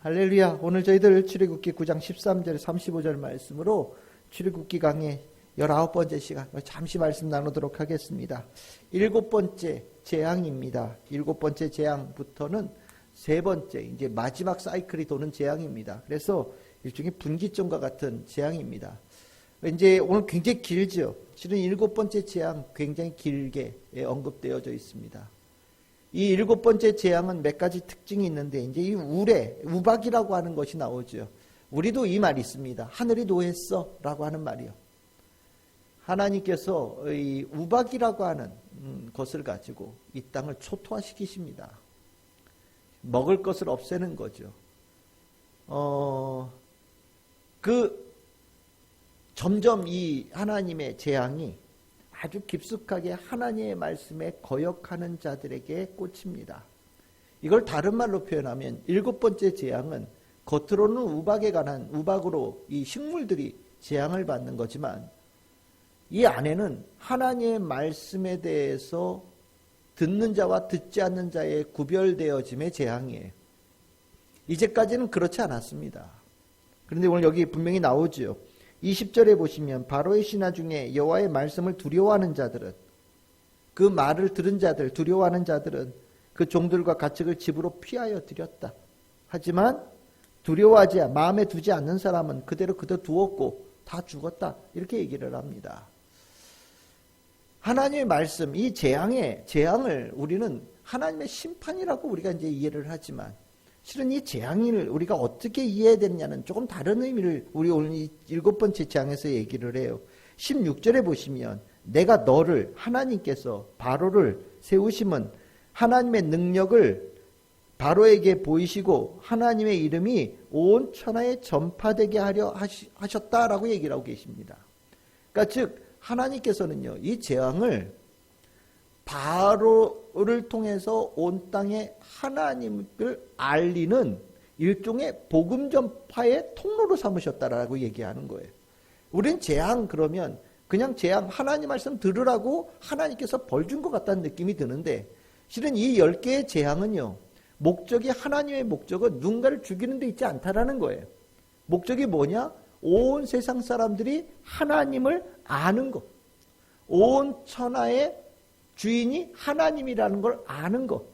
할렐루야. 오늘 저희들 출애굽기 9장 13절 35절 말씀으로 출애굽기 강의 19번째 시간 잠시 말씀 나누도록 하겠습니다. 7번째 재앙입니다. 7번째 재앙부터는 세 번째 이제 마지막 사이클이 도는 재앙입니다. 그래서 일종의 분기점과 같은 재앙입니다. 이제 오늘 굉장히 길죠. 실은 7번째 재앙 굉장히 길게 언급되어져 있습니다. 이 7번째 재앙은 몇 가지 특징이 있는데 이제 이 우박이라고 하는 것이 나오죠. 우리도 이 말이 있습니다. 하늘이 노했어 라고 하는 말이요. 하나님께서 이 우박이라고 하는 것을 가지고 이 땅을 초토화시키십니다. 먹을 것을 없애는 거죠. 점점 이 하나님의 재앙이 아주 깊숙하게 하나님의 말씀에 거역하는 자들에게 꽂힙니다. 이걸 다른 말로 표현하면 7번째 재앙은 겉으로는 우박으로 이 식물들이 재앙을 받는 거지만 이 안에는 하나님의 말씀에 대해서 듣는 자와 듣지 않는 자의 구별되어짐의 재앙이에요. 이제까지는 그렇지 않았습니다. 그런데 오늘 여기 분명히 나오죠. 20절에 보시면 바로의 신하 중에 여호와의 말씀을 두려워하는 자들은, 그 말을 들은 자들, 두려워하는 자들은 그 종들과 가축을 집으로 피하여 들였다. 하지만 마음에 두지 않는 사람은 그대로 두었고 다 죽었다. 이렇게 얘기를 합니다. 하나님의 말씀, 이 재앙을 우리는 하나님의 심판이라고 우리가 이제 이해를 하지만 실은 이 재앙을 우리가 어떻게 이해해야 되느냐는 조금 다른 의미를 우리 오늘 이 7번째 재앙에서 얘기를 해요. 16절에 보시면 내가 너를, 하나님께서 바로를 세우심은 하나님의 능력을 바로에게 보이시고 하나님의 이름이 온 천하에 전파되게 하려 하셨다라고 얘기를 하고 계십니다. 그러니까 즉 하나님께서는요, 이 재앙을 바로를 통해서 온 땅에 하나님을 알리는 일종의 복음 전파의 통로로 삼으셨다라고 얘기하는 거예요. 우린 재앙 그러면 그냥 재앙 하나님 말씀 들으라고 하나님께서 벌 준 것 같다는 느낌이 드는데 실은 이 10개의 재앙은요, 목적이 하나님의 목적은 누군가를 죽이는 데 있지 않다라는 거예요. 목적이 뭐냐? 온 세상 사람들이 하나님을 아는 것. 온 천하의 주인이 하나님이라는 걸 아는 것.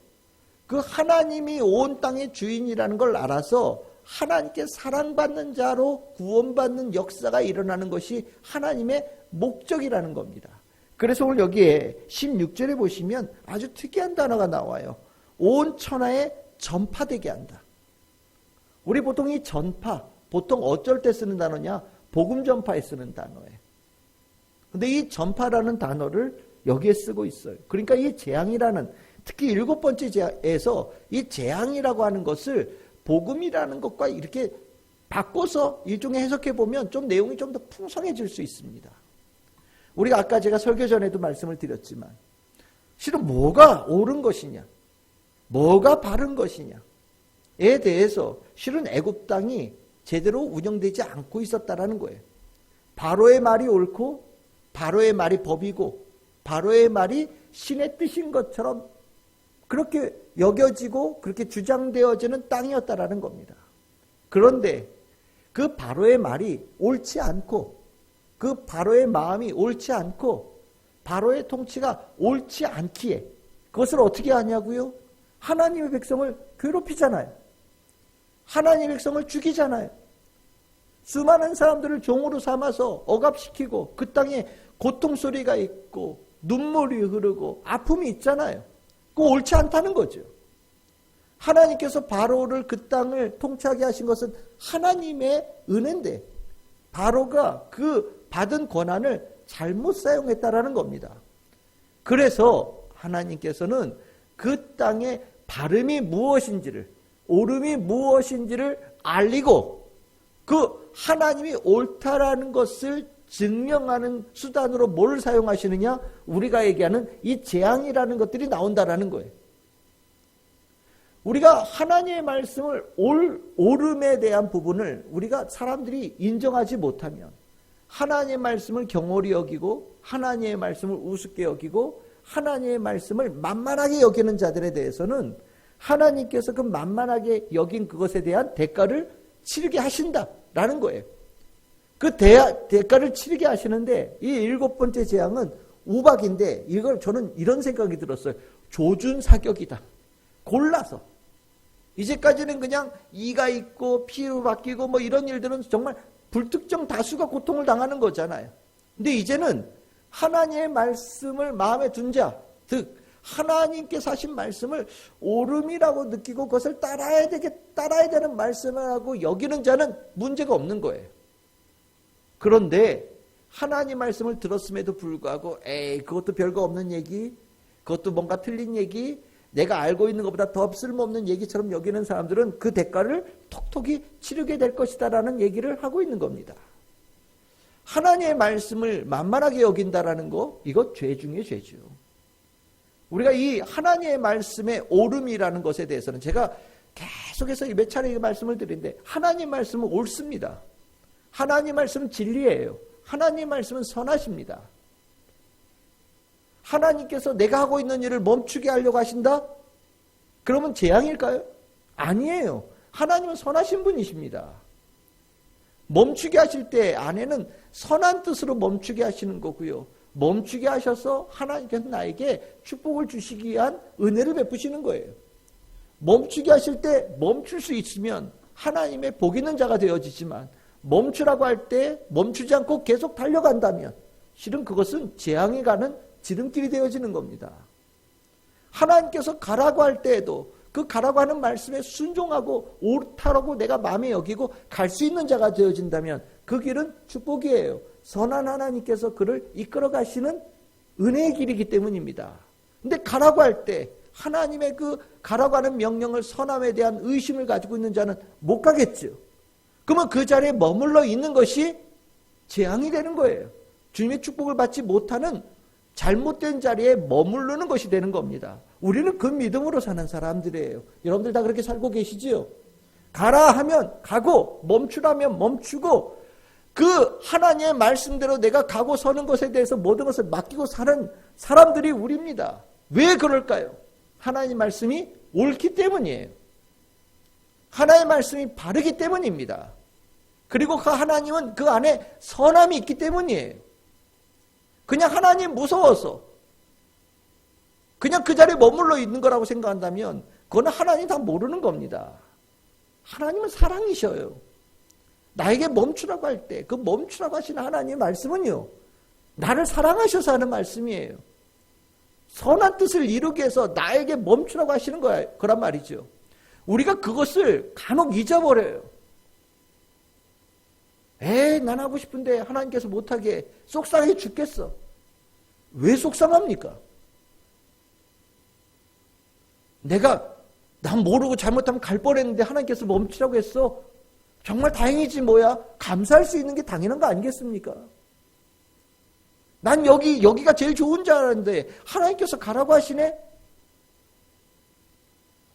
그 하나님이 온 땅의 주인이라는 걸 알아서 하나님께 사랑받는 자로 구원받는 역사가 일어나는 것이 하나님의 목적이라는 겁니다. 그래서 오늘 여기에 16절에 보시면 아주 특이한 단어가 나와요. 온 천하에 전파되게 한다. 우리 보통 이 전파, 보통 어쩔 때 쓰는 단어냐? 복음 전파에 쓰는 단어예요. 근데 이 전파라는 단어를 여기에 쓰고 있어요. 그러니까 이 재앙이라는, 특히 7번째 재앙에서 이 재앙이라고 하는 것을 복음이라는 것과 이렇게 바꿔서 일종의 해석해 보면 좀 내용이 좀 더 풍성해질 수 있습니다. 우리가 아까 제가 설교 전에도 말씀을 드렸지만 실은 뭐가 옳은 것이냐, 뭐가 바른 것이냐에 대해서 실은 애굽 땅이 제대로 운영되지 않고 있었다라는 거예요. 바로의 말이 옳고 바로의 말이 법이고 바로의 말이 신의 뜻인 것처럼 그렇게 여겨지고 그렇게 주장되어지는 땅이었다라는 겁니다. 그런데 그 바로의 말이 옳지 않고 그 바로의 마음이 옳지 않고 바로의 통치가 옳지 않기에 그것을 어떻게 하냐고요? 하나님의 백성을 괴롭히잖아요. 하나님의 백성을 죽이잖아요. 수많은 사람들을 종으로 삼아서 억압시키고 그 땅에 고통소리가 있고 눈물이 흐르고 아픔이 있잖아요. 그거 옳지 않다는 거죠. 하나님께서 바로를 그 땅을 통치하게 하신 것은 하나님의 은혜인데 바로가 그 받은 권한을 잘못 사용했다라는 겁니다. 그래서 하나님께서는 그 땅의 바름이 무엇인지를, 옳음이 무엇인지를 알리고 그 하나님이 옳다라는 것을 증명하는 수단으로 뭘 사용하시느냐? 우리가 얘기하는 이 재앙이라는 것들이 나온다라는 거예요. 우리가 하나님의 말씀을 옳음에 대한 부분을 우리가 사람들이 인정하지 못하면 하나님의 말씀을 경홀히 여기고 하나님의 말씀을 우습게 여기고 하나님의 말씀을 만만하게 여기는 자들에 대해서는 하나님께서 그 만만하게 여긴 그것에 대한 대가를 치르게 하신다라는 거예요. 그 대가를 치르게 하시는데 이 7번째 재앙은 우박인데 이걸 저는 이런 생각이 들었어요. 조준사격이다. 골라서. 이제까지는 그냥 이가 있고 피로 바뀌고 뭐 이런 일들은 정말 불특정 다수가 고통을 당하는 거잖아요. 근데 이제는 하나님의 말씀을 마음에 둔 자, 즉 하나님께서 하신 말씀을 옳음이라고 느끼고 그것을 따라야 되는 말씀을 하고 여기는 자는 문제가 없는 거예요. 그런데 하나님 말씀을 들었음에도 불구하고 그것도 별거 없는 얘기, 그것도 뭔가 틀린 얘기, 내가 알고 있는 것보다 더 쓸모없는 얘기처럼 여기는 사람들은 그 대가를 톡톡히 치르게 될 것이다라는 얘기를 하고 있는 겁니다. 하나님의 말씀을 만만하게 여긴다라는 거, 이거 죄 중에 죄죠. 우리가 이 하나님의 말씀의 옳음이라는 것에 대해서는 제가 계속해서 몇 차례 말씀을 드리는데 하나님 말씀은 옳습니다. 하나님 말씀은 진리예요. 하나님 말씀은 선하십니다. 하나님께서 내가 하고 있는 일을 멈추게 하려고 하신다? 그러면 재앙일까요? 아니에요. 하나님은 선하신 분이십니다. 멈추게 하실 때 안에는 선한 뜻으로 멈추게 하시는 거고요. 멈추게 하셔서 하나님께서 나에게 축복을 주시기 위한 은혜를 베푸시는 거예요. 멈추게 하실 때 멈출 수 있으면 하나님의 복 있는 자가 되어지지만 멈추라고 할 때 멈추지 않고 계속 달려간다면 실은 그것은 재앙에 가는 지름길이 되어지는 겁니다. 하나님께서 가라고 할 때에도 그 가라고 하는 말씀에 순종하고 옳다라고 내가 마음에 여기고 갈 수 있는 자가 되어진다면 그 길은 축복이에요. 선한 하나님께서 그를 이끌어 가시는 은혜의 길이기 때문입니다. 근데 가라고 할 때 하나님의 그 가라고 하는 명령을 선함에 대한 의심을 가지고 있는 자는 못 가겠죠. 그러면 그 자리에 머물러 있는 것이 재앙이 되는 거예요. 주님의 축복을 받지 못하는 잘못된 자리에 머무르는 것이 되는 겁니다. 우리는 그 믿음으로 사는 사람들이에요. 여러분들 다 그렇게 살고 계시지요? 가라 하면 가고 멈추라면 멈추고 그 하나님의 말씀대로 내가 가고 서는 것에 대해서 모든 것을 맡기고 사는 사람들이 우리입니다. 왜 그럴까요? 하나님 말씀이 옳기 때문이에요. 하나님의 말씀이 바르기 때문입니다. 그리고 그 하나님은 그 안에 선함이 있기 때문이에요. 그냥 하나님 무서워서 그냥 그 자리에 머물러 있는 거라고 생각한다면 그거는 하나님 다 모르는 겁니다. 하나님은 사랑이셔요. 나에게 멈추라고 할 때 그 멈추라고 하시는 하나님의 말씀은요, 나를 사랑하셔서 하는 말씀이에요. 선한 뜻을 이루기 위해서 나에게 멈추라고 하시는 거란 말이죠. 우리가 그것을 간혹 잊어버려요. 난 하고 싶은데 하나님께서 못하게 속상해 죽겠어. 왜 속상합니까? 난 모르고 잘못하면 갈 뻔했는데 하나님께서 멈추라고 했어. 정말 다행이지 뭐야. 감사할 수 있는 게 당연한 거 아니겠습니까? 난 여기가 제일 좋은 줄 알았는데 하나님께서 가라고 하시네?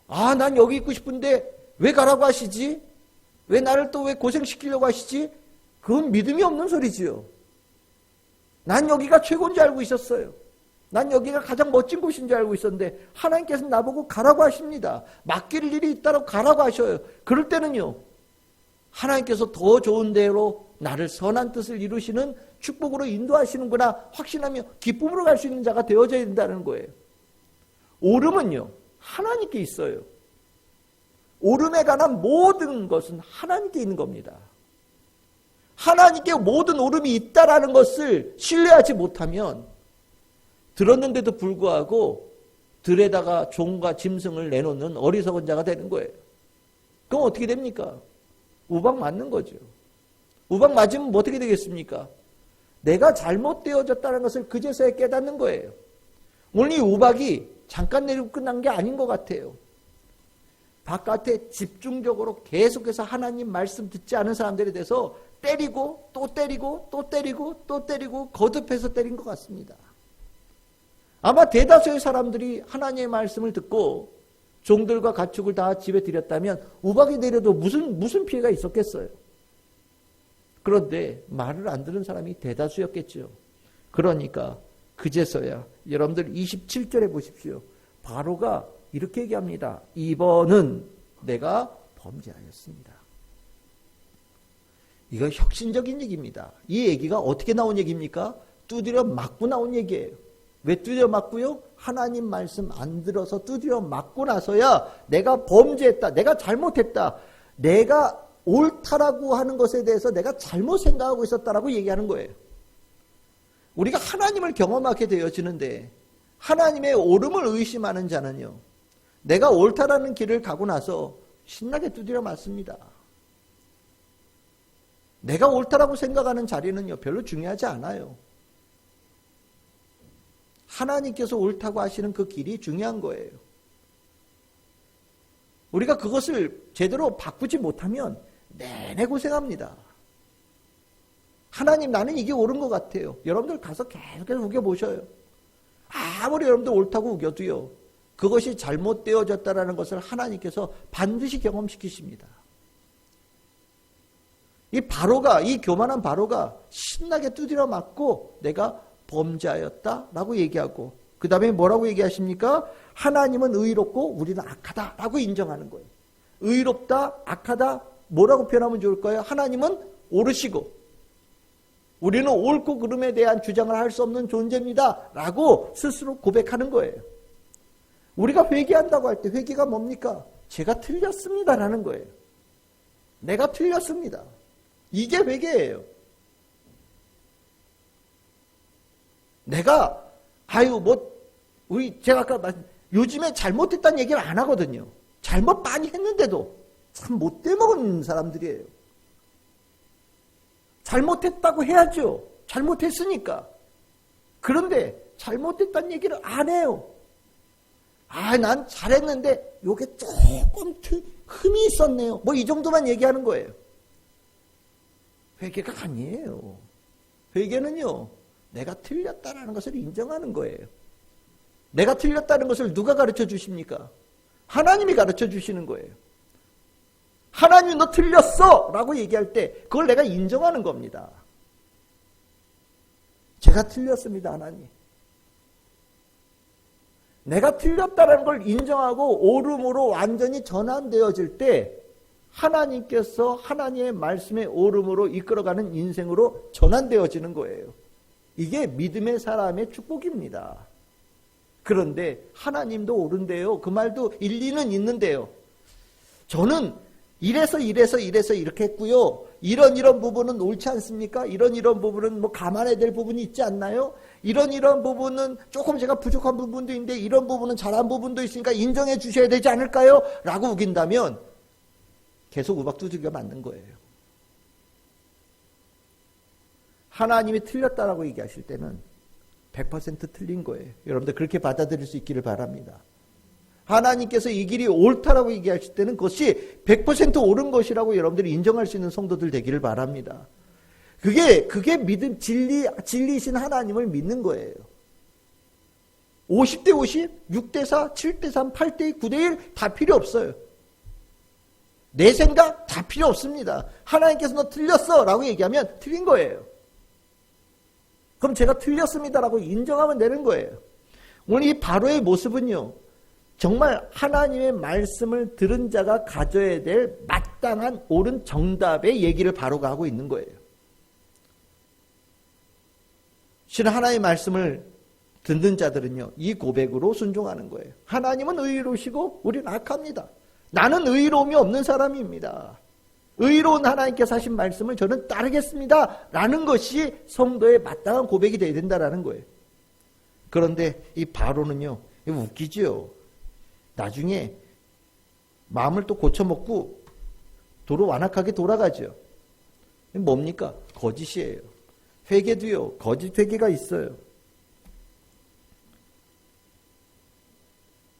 난 여기 있고 싶은데 왜 가라고 하시지? 왜 나를 또 왜 고생시키려고 하시지? 그건 믿음이 없는 소리지요. 난 여기가 최고인 줄 알고 있었어요. 난 여기가 가장 멋진 곳인 줄 알고 있었는데 하나님께서 나보고 가라고 하십니다. 맡길 일이 있다고 가라고 하셔요. 그럴 때는요, 하나님께서 더 좋은 대로 나를 선한 뜻을 이루시는 축복으로 인도하시는구나 확신하며 기쁨으로 갈 수 있는 자가 되어져야 된다는 거예요. 옳음은요, 하나님께 있어요. 옳음에 관한 모든 것은 하나님께 있는 겁니다. 하나님께 모든 옳음이 있다라는 것을 신뢰하지 못하면 들었는데도 불구하고 들에다가 종과 짐승을 내놓는 어리석은 자가 되는 거예요. 그럼 어떻게 됩니까? 우박 맞는 거죠. 우박 맞으면 뭐 어떻게 되겠습니까? 내가 잘못되어졌다는 것을 그제서야 깨닫는 거예요. 오늘 이 우박이 잠깐 내리고 끝난 게 아닌 것 같아요. 바깥에 집중적으로 계속해서 하나님 말씀 듣지 않은 사람들에 대해서 때리고 또 때리고 또 때리고 또 때리고 거듭해서 때린 것 같습니다. 아마 대다수의 사람들이 하나님의 말씀을 듣고 종들과 가축을 다 집에 들였다면 우박이 내려도 무슨 피해가 있었겠어요. 그런데 말을 안 듣는 사람이 대다수였겠죠. 그러니까 그제서야 여러분들 27절에 보십시오. 바로가 이렇게 얘기합니다. 2번은 내가 범죄하였습니다. 이거 혁신적인 얘기입니다. 이 얘기가 어떻게 나온 얘기입니까? 두드려 맞고 나온 얘기예요. 왜 두드려 맞고요? 하나님 말씀 안 들어서 두드려 맞고 나서야 내가 범죄했다, 내가 잘못했다, 내가 옳다라고 하는 것에 대해서 내가 잘못 생각하고 있었다라고 얘기하는 거예요. 우리가 하나님을 경험하게 되어지는데 하나님의 옳음을 의심하는 자는요, 내가 옳다라는 길을 가고 나서 신나게 두드려 맞습니다. 내가 옳다라고 생각하는 자리는요, 별로 중요하지 않아요. 하나님께서 옳다고 하시는 그 길이 중요한 거예요. 우리가 그것을 제대로 바꾸지 못하면 내내 고생합니다. 하나님, 나는 이게 옳은 것 같아요. 여러분들 가서 계속해서 우겨보셔요. 아무리 여러분들 옳다고 우겨도요, 그것이 잘못되어졌다는 것을 하나님께서 반드시 경험시키십니다. 이 바로가, 이 교만한 바로가 신나게 두드려 맞고 내가 범죄하였다라고 얘기하고, 그 다음에 뭐라고 얘기하십니까? 하나님은 의롭고 우리는 악하다라고 인정하는 거예요. 의롭다, 악하다, 뭐라고 표현하면 좋을까요? 하나님은 옳으시고 우리는 옳고 그름에 대한 주장을 할 수 없는 존재입니다 라고 스스로 고백하는 거예요. 우리가 회개한다고 할 때 회개가 뭡니까? 제가 틀렸습니다 라는 거예요. 내가 틀렸습니다. 이게 회개예요. 내가 제가 아까 요즘에 잘못했다는 얘기를 안 하거든요. 잘못 많이 했는데도 참 못돼 먹은 사람들이에요. 잘못했다고 해야죠. 잘못했으니까. 그런데 잘못했다는 얘기를 안 해요. 난 잘했는데 요게 조금 흠이 있었네요. 뭐 이 정도만 얘기하는 거예요. 회개가 아니에요. 회개는요, 내가 틀렸다는 것을 인정하는 거예요. 내가 틀렸다는 것을 누가 가르쳐 주십니까? 하나님이 가르쳐 주시는 거예요. 하나님이 너 틀렸어! 라고 얘기할 때 그걸 내가 인정하는 겁니다. 제가 틀렸습니다, 하나님. 내가 틀렸다는 걸 인정하고 옳음으로 완전히 전환되어질 때 하나님께서 하나님의 말씀의 옳음으로 이끌어가는 인생으로 전환되어지는 거예요. 이게 믿음의 사람의 축복입니다. 그런데 하나님도 옳은데요, 그 말도 일리는 있는데요, 저는 이래서 이렇게 했고요, 이런 부분은 옳지 않습니까? 이런 부분은 뭐 감안해야 될 부분이 있지 않나요? 이런 부분은 조금 제가 부족한 부분도 있는데 이런 부분은 잘한 부분도 있으니까 인정해 주셔야 되지 않을까요? 라고 우긴다면 계속 우박 두들겨 맞는 거예요. 하나님이 틀렸다라고 얘기하실 때는 100% 틀린 거예요. 여러분들 그렇게 받아들일 수 있기를 바랍니다. 하나님께서 이 길이 옳다라고 얘기하실 때는 그것이 100% 옳은 것이라고 여러분들이 인정할 수 있는 성도들 되기를 바랍니다. 그게 믿음, 진리이신 하나님을 믿는 거예요. 50대 50, 6대 4, 7대 3, 8대 2, 9대 1 다 필요 없어요. 내 생각 다 필요 없습니다. 하나님께서 너 틀렸어 라고 얘기하면 틀린 거예요. 그럼 제가 틀렸습니다라고 인정하면 되는 거예요. 오늘 이 바로의 모습은요, 정말 하나님의 말씀을 들은 자가 가져야 될 마땅한 옳은 정답의 얘기를 바로가 하고 있는 거예요. 실은 하나님의 말씀을 듣는 자들은요, 이 고백으로 순종하는 거예요. 하나님은 의로우시고 우리는 악합니다. 나는 의로움이 없는 사람입니다. 의로운 하나님께서 하신 말씀을 저는 따르겠습니다 라는 것이 성도의 마땅한 고백이 되어야 된다라는 거예요. 그런데 이 바로는요, 이거 웃기지요. 나중에 마음을 또 고쳐먹고 도로 완악하게 돌아가죠. 뭡니까? 거짓이에요. 회개도요, 거짓 회개가 있어요.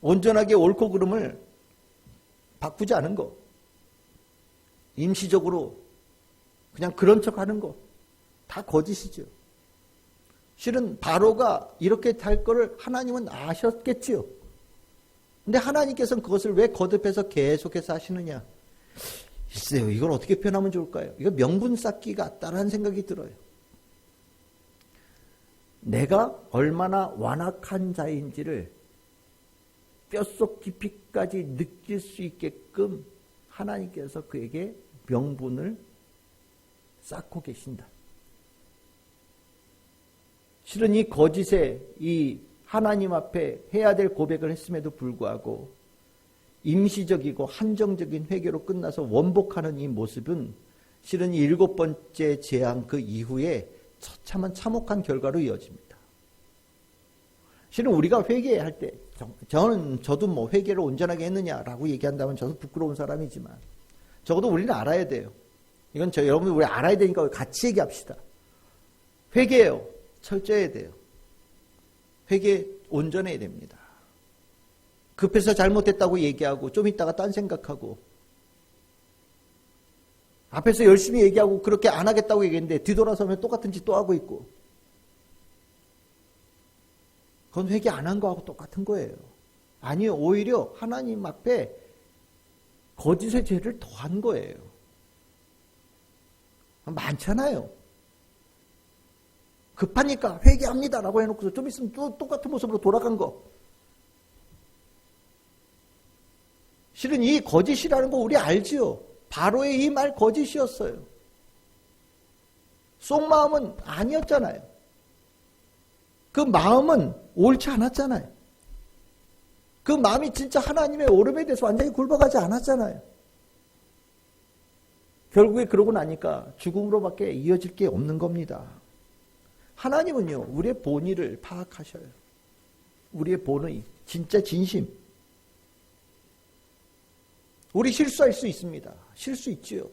온전하게 옳고 그름을 바꾸지 않은 거, 임시적으로 그냥 그런 척 하는 거, 다 거짓이죠. 실은 바로가 이렇게 될 거를 하나님은 아셨겠지요. 근데 하나님께서는 그것을 왜 거듭해서 계속해서 하시느냐? 글쎄요, 이걸 어떻게 표현하면 좋을까요? 이거 명분 쌓기 같다라는 생각이 들어요. 내가 얼마나 완악한 자인지를 뼛속 깊이까지 느낄 수 있게끔 하나님께서 그에게 명분을 쌓고 계신다. 실은 이 거짓에 이 하나님 앞에 해야 될 고백을 했음에도 불구하고 임시적이고 한정적인 회개로 끝나서 원복하는 이 모습은 실은 이 7번째 재앙 그 이후에 처참한 참혹한 결과로 이어집니다. 실은 우리가 회개할 때 저도 뭐 회개를 온전하게 했느냐라고 얘기한다면 저도 부끄러운 사람이지만 적어도 우리는 알아야 돼요. 이건 여러분 우리 알아야 되니까 같이 얘기합시다. 회개해요. 철저해야 돼요. 회개 온전해야 됩니다. 급해서 잘못했다고 얘기하고 좀 있다가 딴 생각하고 앞에서 열심히 얘기하고 그렇게 안 하겠다고 얘기했는데 뒤돌아서면 똑같은 짓 또 하고 있고 그건 회개 안 한 거하고 똑같은 거예요. 아니요. 오히려 하나님 앞에 거짓의 죄를 더한 거예요. 많잖아요. 급하니까 회개합니다라고 해놓고서 좀 있으면 또 똑같은 모습으로 돌아간 거. 실은 이 거짓이라는 거 우리 알지요. 바로의 이 말 거짓이었어요. 속마음은 아니었잖아요. 그 마음은 옳지 않았잖아요. 그 마음이 진짜 하나님의 오름에 대해서 완전히 굴복하지 않았잖아요. 결국에 그러고 나니까 죽음으로밖에 이어질 게 없는 겁니다. 하나님은요, 우리의 본의를 파악하셔요. 우리의 본의, 진짜 진심. 우리 실수할 수 있습니다. 실수 있지요.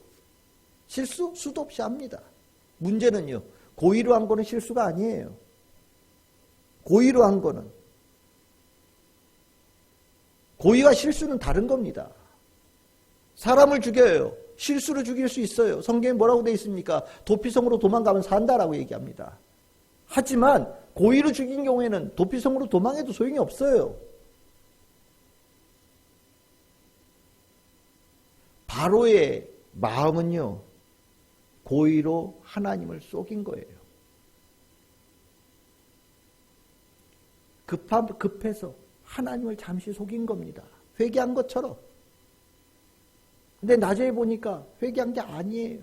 실수 수도 없이 합니다. 문제는요, 고의로 한 거는 실수가 아니에요. 고의로 한 거는. 고의와 실수는 다른 겁니다. 사람을 죽여요. 실수로 죽일 수 있어요. 성경에 뭐라고 되어 있습니까? 도피성으로 도망가면 산다라고 얘기합니다. 하지만 고의로 죽인 경우에는 도피성으로 도망해도 소용이 없어요. 바로의 마음은요, 고의로 하나님을 속인 거예요. 급해서 하나님을 잠시 속인 겁니다. 회개한 것처럼. 근데 나중에 보니까 회개한 게 아니에요.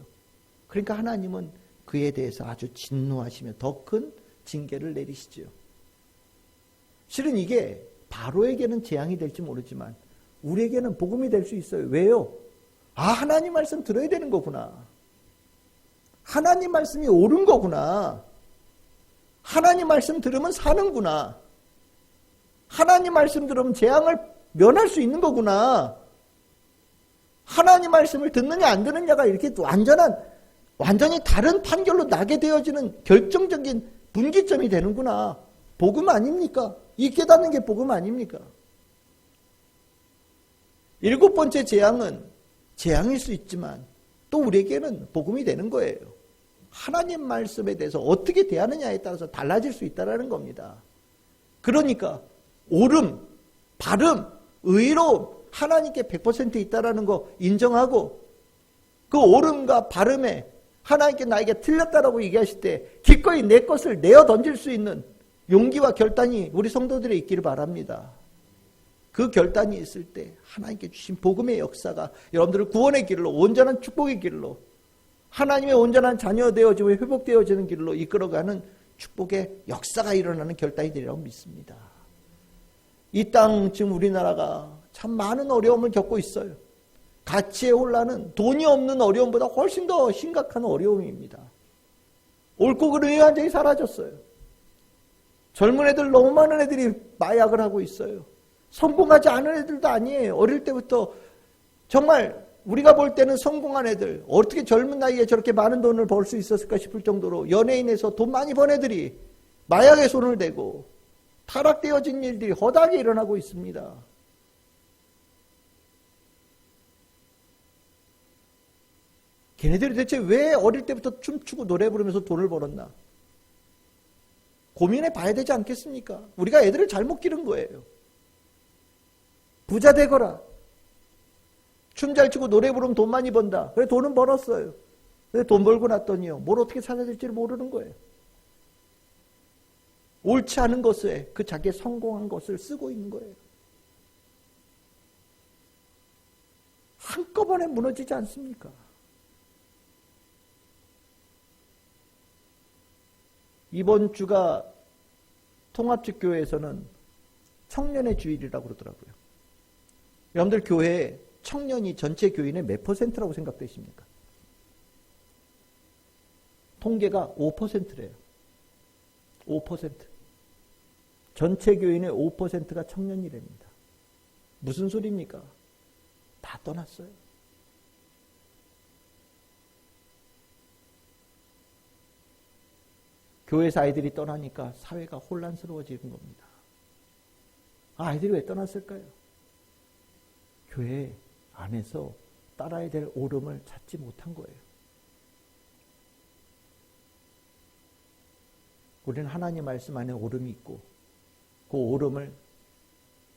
그러니까 하나님은 그에 대해서 아주 진노하시며 더 큰 징계를 내리시죠. 실은 이게 바로에게는 재앙이 될지 모르지만 우리에게는 복음이 될 수 있어요. 왜요? 아, 하나님 말씀 들어야 되는 거구나. 하나님 말씀이 옳은 거구나. 하나님 말씀 들으면 사는구나. 하나님 말씀 들으면 재앙을 면할 수 있는 거구나. 하나님 말씀을 듣느냐 안 듣느냐가 이렇게 완전히 다른 판결로 나게 되어지는 결정적인 분기점이 되는구나. 복음 아닙니까? 이 깨닫는 게 복음 아닙니까? 7번째 재앙은 재앙일 수 있지만 또 우리에게는 복음이 되는 거예요. 하나님 말씀에 대해서 어떻게 대하느냐에 따라서 달라질 수 있다는 겁니다. 그러니까 옳음, 바름, 의로움, 하나님께 100% 있다라는 거 인정하고 그 옳음과 바름에 하나님께 나에게 틀렸다라고 얘기하실 때 기꺼이 내 것을 내어 던질 수 있는 용기와 결단이 우리 성도들에 있기를 바랍니다. 그 결단이 있을 때 하나님께 주신 복음의 역사가 여러분들을 구원의 길로, 온전한 축복의 길로, 하나님의 온전한 자녀 되어지고 회복되어지는 길로 이끌어가는 축복의 역사가 일어나는 결단이 되리라고 믿습니다. 이 땅 지금 우리나라가 참 많은 어려움을 겪고 있어요. 가치의 혼란은 돈이 없는 어려움보다 훨씬 더 심각한 어려움입니다. 옳고 그름이 완전히 사라졌어요. 젊은 애들 너무 많은 애들이 마약을 하고 있어요. 성공하지 않은 애들도 아니에요. 어릴 때부터 정말 우리가 볼 때는 성공한 애들, 어떻게 젊은 나이에 저렇게 많은 돈을 벌 수 있었을까 싶을 정도로 연예인에서 돈 많이 번 애들이 마약에 손을 대고 타락되어진 일들이 허다하게 일어나고 있습니다. 걔네들이 대체 왜 어릴 때부터 춤추고 노래 부르면서 돈을 벌었나? 고민해 봐야 되지 않겠습니까? 우리가 애들을 잘못 기른 거예요. 부자 되거라. 춤 잘 추고 노래 부르면 돈 많이 번다. 그래 돈은 벌었어요. 근데 돈 벌고 났더니요, 뭘 어떻게 살아야 될지를 모르는 거예요. 옳지 않은 것에 그 자기의 성공한 것을 쓰고 있는 거예요. 한꺼번에 무너지지 않습니까? 이번 주가 통합적 교회에서는 청년의 주일이라고 그러더라고요. 여러분들 교회에 청년이 전체 교인의 몇 %라고 생각되십니까? 통계가 5%래요. 5%. 전체 교인의 5%가 청년이랍니다. 무슨 소리입니까? 다 떠났어요. 교회에서 아이들이 떠나니까 사회가 혼란스러워지는 겁니다. 아이들이 왜 떠났을까요? 교회 안에서 따라야 될 오름을 찾지 못한 거예요. 우리는 하나님 말씀 안에 오름이 있고 그 오름을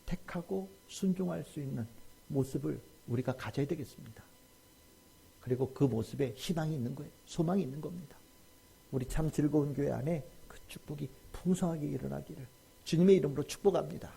택하고 순종할 수 있는 모습을 우리가 가져야 되겠습니다. 그리고 그 모습에 희망이 있는 거예요. 소망이 있는 겁니다. 우리 참 즐거운 교회 안에 그 축복이 풍성하게 일어나기를 주님의 이름으로 축복합니다.